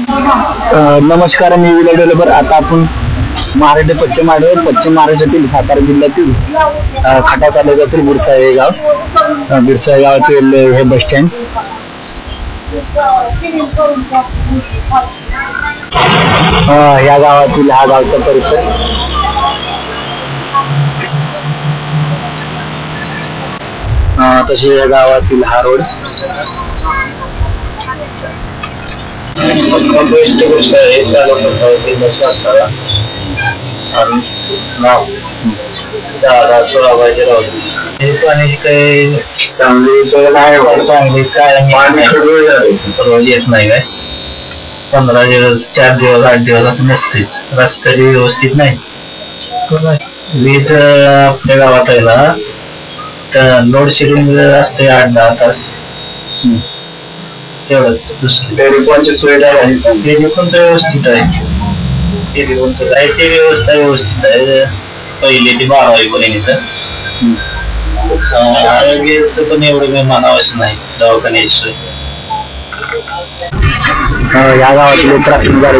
नमस्कार, मी villa developer. आता आपण पश्चिम महाराष्ट्रातील सातारा जिल्ह्यातील खटाव तालुक्यातील बिरसा हे गावातील हे बस स्टँड. या गावातील हा गावचा परिसर. तसे या गावातील हा रोड. बेस्ट गोष्ट आहे आणि नाव 10-16 पाण्याची काही चांगली सोय नाही. चांगली काय रोज येत नाही काय. 15 दिवस 4 दिवस 8 दिवस असं नसतेच. रस्ते व्यवस्थित नाही. वीज आपल्या गावात आहे ना तर लोड शेडिंग असते 8-10 तास तेवढंच. दुसरी टेलिफोनची सुविधा आहे. टेलिफोन तर व्यवस्थित आहे. टेलिफोन तर जायची व्यवस्था व्यवस्थित आहे. पहिली ते 12वी पर्यंत. आरोग्याचं पण एवढं काही मानावश्यक नाही. दवाखान्याची सोय या गावातील ट्रॅफिक गाडी